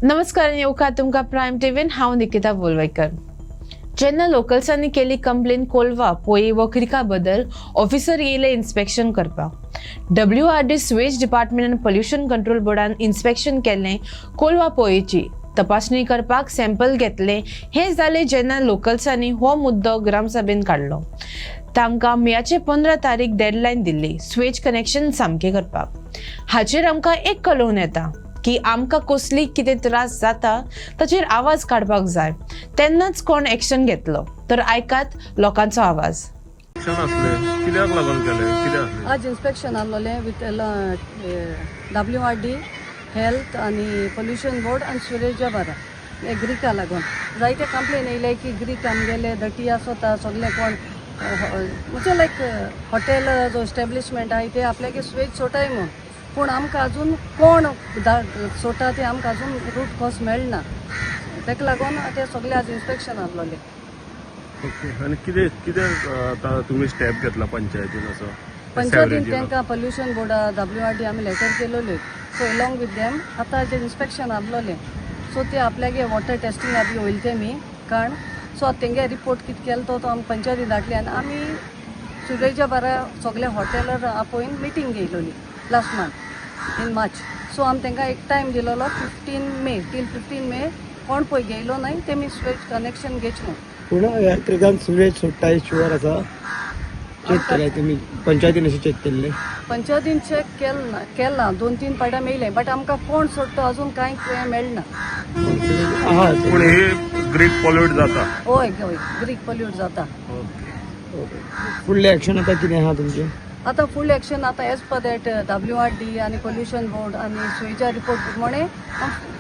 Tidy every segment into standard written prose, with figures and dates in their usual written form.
नमस्कार आणि येवकार तुमकां प्रायम टीव्हीन हांव निकिता बोलवैकर। जेन्ना लोकल्सांनी केली कंप्लेन कोलवा पोई व क्रिका बद्दल ऑफिसर येयले इन्स्पेक्शन करपाक। WRD स्वेज डिपार्टमेंट आनी पोल्युशन कंट्रोल बोर्डान इन्स्पेक्शन केलें कोलवा पोयेची तपासणी करपाक सॅम्पल घेतले। हे जाले जेन्ना लोकल्सांनी हो मुद्दो ग्रामसभेन काडलो। तांकां मेयाचे 15 तारीख डेडलायन दिल्ली स्वेज कनेक्शन सामके करपाक। हाचेर आमकां एक कळोवन येता की आमकां कसली कितें त्रास जाता ताचेर आवाज काडपाक जाय, तेन्नाच कोण एक्शन घेतलो। तर आयकात लोकांचो आवाज। आज इन्स्पेक्शन आसलोलें विथ WRD हेल्थ आनी पोल्युशन बोर्ड आनी सुरेजा बारा ग्रीका लागून जायते कंप्लेन येयले की ग्रीक आमगेले दटी आसता सगळे कोण म्हणजे लायक हॉटेल जो एस्टॅब्लिशमेंट आहाय ते आपल्यागे स्वेज सोटाय म्हूण, पूण आमकां आजून कोण सोटा ते आमकां आजून रूट कॉज मेळना। ताका लागून ते सगळे आज इन्स्पेक्शन आसलोलें। ओके, आनी कितें कितें आतां तुमी स्टेप घेतला पंचायतीन असो? पंचायतीन तांकां पोल्युशन बोर्डा WRD आमी लेटर केलोले, सो एलॉंग विथ देम आतां जे इन्स्पेक्शन आसलोलें सो ते आपल्यागे वॉटर टेस्टिंग बी वयले तेमी कारण सो तेंगे रिपोर्ट कितें केलो तो आमी पंचायतीन धाडले आनी आमी सुरेजा बारा सगळे हॉटेलर आपयन मिटींग घेयलोली last month in March. So आमी तांकां एक टायम दिलोलो 15 मे टील 15 मे कोण पळय घेयलो नाय तेमी स्वेज कनेक्शन घेचो। पूण ह्या ट्रिगान सुरेज सोडटाय शुअर आसा? चेक केलाय तुमी? पंचायतीन अशें चेक केल्लें? पंचायतीन चेक केला 2-3 पाड्या मेळ्ळे, बट आमकां कोण सोडतो अजून कांय मेळना। पूण हे ग्रीक पॉल्यूट जाता? होय होय, ग्रीक पॉल्यूट जाता। फुडलें एक्शन आतां कितें आहा तुमचें? आता फुल एक्शन आता एज पर दॅट WRD आणि पोल्युशन बोर्ड आणि सुवेजा रिपोर्ट प्रमाणे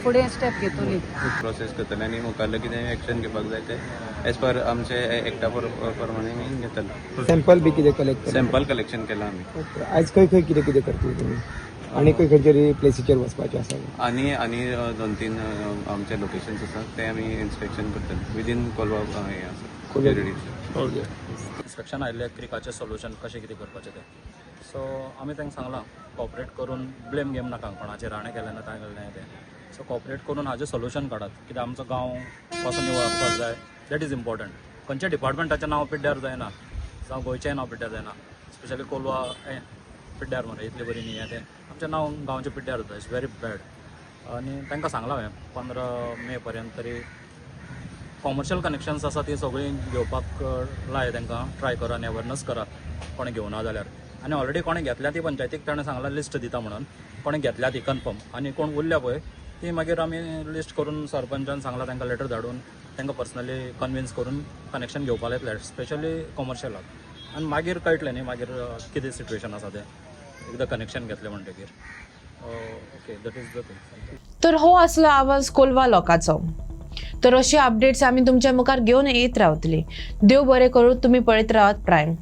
फुडें स्टेप घेतली। प्रोसेस करतले आनी मुखारलें कितें एक्शन घेवपाक जाय ते एज पर आमचे एक्टा प्रमाणे आमी घेतले। सॅम्पल बी कितें कलेक्ट? सॅम्पल कलेक्शन केलां आमी। आयज खंय खंय कितें कितें करतले तुमी? आनी खंयचेरी प्लेसीचेर वचपाचें आसा? आनी 2-3 आमचे लोकेशन्स आसात ते आमी इन्स्पेक्शन करतले विदीन कोलवा हे आसा। इन्स्पेक्शन आयिल्ले क्रिकाचें सोल्युशन कशें कितें करपाचें तें, सो आमी तांकां सांगलां कॉपरेट करून ब्लेम घेवं नाका कोणाचेर राणे केलें ना काय केलें तें, सो कॉपरेट करून हाजें सोल्युशन काडात कित्याक आमचो गांव कसो निवळ आसपाक जाय दॅट इज इम्पॉर्टंट। खंयच्या डिपार्टमेंटाचें नांव पिड्ड्यार जायना जावं गोंयचेंय नांव पिड्ड्यार जायना, स्पेशली कोलवा पिड्ड्यार मरे इतली बरी न्ही तें आमचें नांव गांवचें पिड्ड्यार जाता, इट्स व्हेरी बॅड। आनी तांकां सांगलां हांवें 15 मे पर्यंत तरी कॉमर्शियल कनेक्शन्स आसा ती सगळीं घेवपाक लाय तांकां, ट्राय करा आनी अवेरनस करा कोणें घेवना जाल्यार। आनी ऑलरेडी कोणें घेतल्या ती पंचायतीक ताणें सांगलां लिस्ट दिता म्हणून, कोणें घेतल्या ती कन्फर्म आनी कोण उरल्या पळय ती मागीर आमी लिस्ट करून सरपंचान सांगलां तांकां लेटर धाडून तांकां पर्सनली कन्विन्स करून कनेक्शन घेवपाक येतले स्पेशली कॉमर्शियलाक। आनी मागीर कळटलें न्ही मागीर कितें सिट्युएशन आसा तें एकदां कनेक्शन घेतलें म्हणटकीर। Okay, that is the thing. तर हो असलो आवाज कोलवा लोकांचो। तर अशी अपडेट्स आम्ही तुमच्या मुखार घेऊन येत रावतली। देव बरें करूं, तुम्ही पळयत रावात प्रायम।